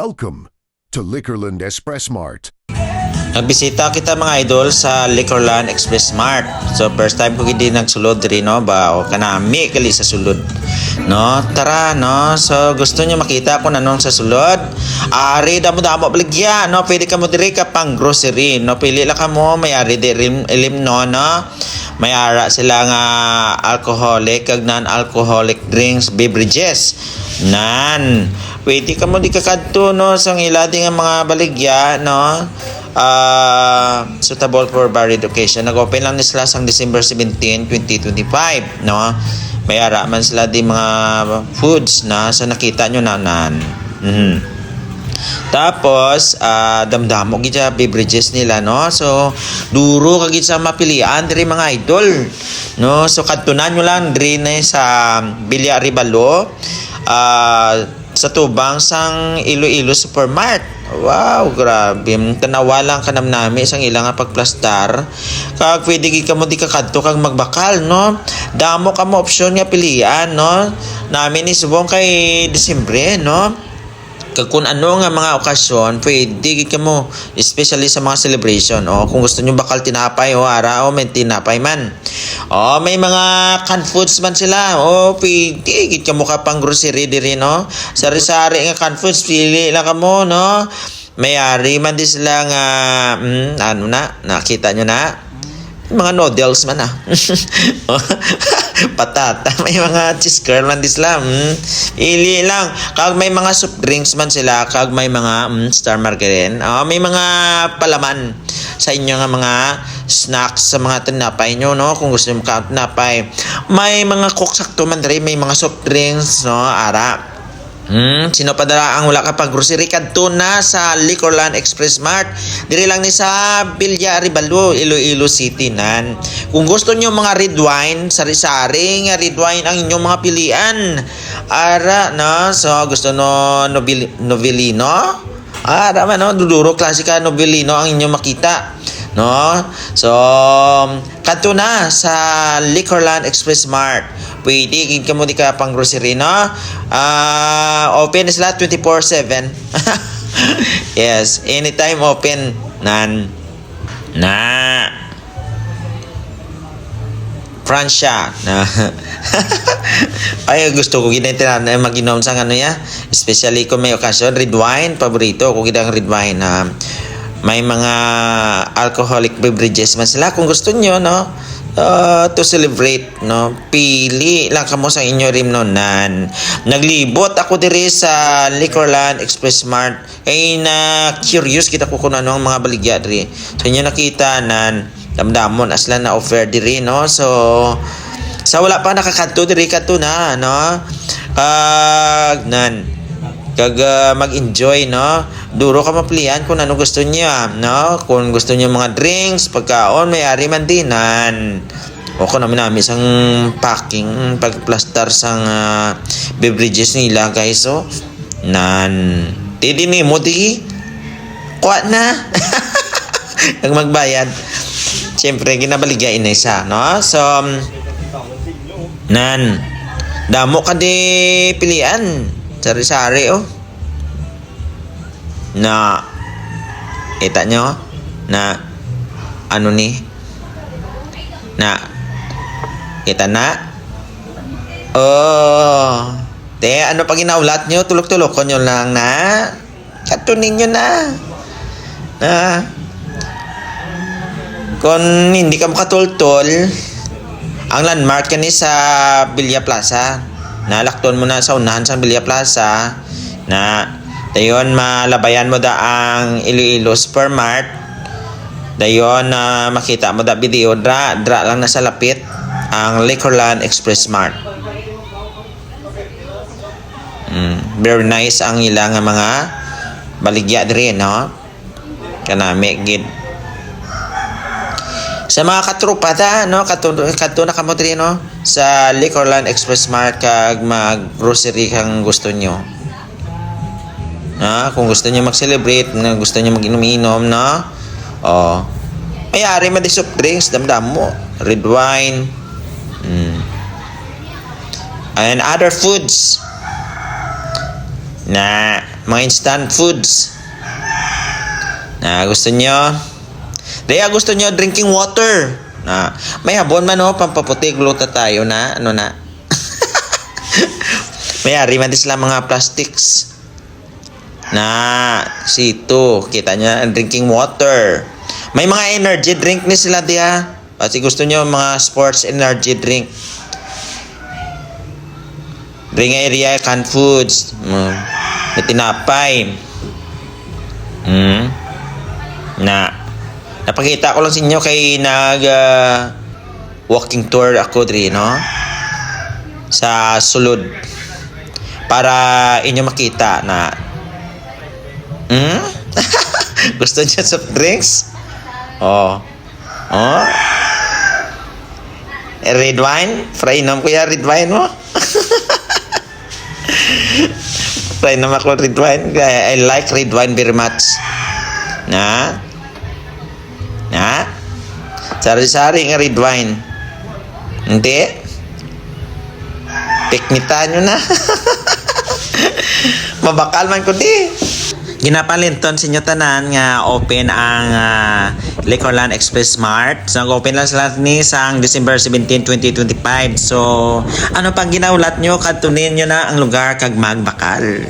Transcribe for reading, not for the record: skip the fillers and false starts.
Welcome to Liquorland Express Mart. Nagbisita kita mga idol sa Liquorland Express Mart. So first time ko gid nagsulod diri no ba o kanami kali sa sulod. No, tara no. So gusto niyo makita kung anong sa sulod? Ari damo-damo baligya no. Pwede ka mo diri ka pang grocery no. Pili lang ka mo may ari diri ilim no. May ara sila nga alcoholic kag non-alcoholic drinks, beverages. Nan. Pwede ka mo di kakadto no sa iladi nga mga baligya no. Suitable for varied occasion. Nag-open lang ni sila sang December 17, 2025 no. May ara man sila di mga foods na sa nakita nyo nanan. Tapos damdamo gid beverages nila no. So duro kagid sa mapilian diri mga idol no. So kadtunan nyo lang diri na sa Villa Arevalo sa tubang sang Iloilo Supermart. Wow, grabe. Tanawa lang ka nami sang ilang pagplastar. Kag pwede gid ka mo di kakadto kag magbakal no. Damo ka mo opsyon nga pilian no. Namin isubong kay Disyembre no. Kag kung ano nga mga okasyon, pwede gid ka mo, especially sa mga celebration. Kung gusto niyo bakal tinapay ara may tinapay man. May mga canned foods man sila. Pwede gid ka mo ka pang grocery diri no. Sari-sari nga canned foods pili lang ka mo no. May ari man di sila nga ano na, nakita nyo na. Mga noodles man patata, may mga cheese curl man di sila. Ili lang. Kag may mga soft drinks man sila, kag may mga Star Margarine. May mga palaman sa inyo nga mga snacks sa mga tinapay nyo no. Kung gusto nyo maka tinapay, may mga coke sakto man diri, may mga soft drinks no ara. Sino pa dara ang wala ka pag grocery kadto na sa Liquorland Express Mart. Diri lang ni sa Villa Arevalo, Iloilo City nan. Kung gusto niyo mga red wine, sari-sari nga red wine ang inyong mga pilian. Ara no, so gusto no Novellino? Ara man no, duduro klasika Novellino ang inyong makita. No? So, kadto na sa Liquorland Express Mart. Pwede gid ka mo di ka pang grocery no. Open sila 24/7. Yes, anytime open nan. Na. Francia na. Ay gusto ko gid na mag-inom sa ano ya, especially kung may okasyon red wine, paborito ko gid ang red wine na may mga alcoholic beverages man sila kung gusto niyo no. To celebrate no, pili lang kamo sa inyo rim no nan. Naglibot ako diri sa Liquorland Express Mart kay na curious kita ko kung ano ang mga baligya diri. So inyo nakita nan damdamon aslan na offer diri no. So sa wala pa nakakadto diri kadto na no. Nan kag mag-enjoy no. Duro ka mapilian kung ano gusto niya no. Kung gusto niya mga drinks, pagkaon, may ari man dinan. Kung namin sang packing pagplastar sang beverages nila guys nan. Tidi ni mo di kuha na. Kag magbayad. Siyempre ginabaligay na isa no. So nan damo ka di pilian. Sari-sari na kita nyo na ano ni na kita na te ano pa ginaulat nyo tulok-tulok nyo lang na katunin nyo na kung hindi ka makatultol ang landmark ka ni sa Villa Plaza. Nalakton mo na sa unahan sa Villa Plaza na dayon malabayan mo da ang Iloilo Supermart. Dayon makita mo da video dra lang na sa lapit ang Liquorland Express Mart. Very nice ang ilang mga baligya diri no. Kanami gid sa mga katrupa ta no, kadto na kamo diri no sa Liquorland Express Mart kag mag-grocery kang gusto nyo. Kung gusto nyo mag-celebrate, gusto nyo mag-inom-inom no. May ari man di soft drinks, damdam mo, red wine. And other foods na mga instant foods. Na gusto nyo? Daya gusto nyo drinking water. Na may habon man no, pampaputi gluta tayo na ano na. May ari man din sila mga plastics. Na sito, kita nyo drinking water. May mga energy drink ni sila diya. Kasi gusto nyo mga sports energy drink. Drink area, canned foods. Na tinapay. Napakita ko lang sa inyo kay walking tour ako diri, no? Sa sulod. Para inyo makita na gusto niyo soft drinks? Oh. Red wine? Frainom ko ya red wine mo. Frainom ako red wine. I like red wine very much. Na? Sari-sari nga red wine. Hindi? Piknitan nyo na. Mabakal man ko di. Ginapalinton sa inyo tanan nga open ang Liquorland Express Mart. So, open lang sila ni sang December 17, 2025. So, ano pang ginaulat nyo, kadtunin nyo na ang lugar kag magbakal.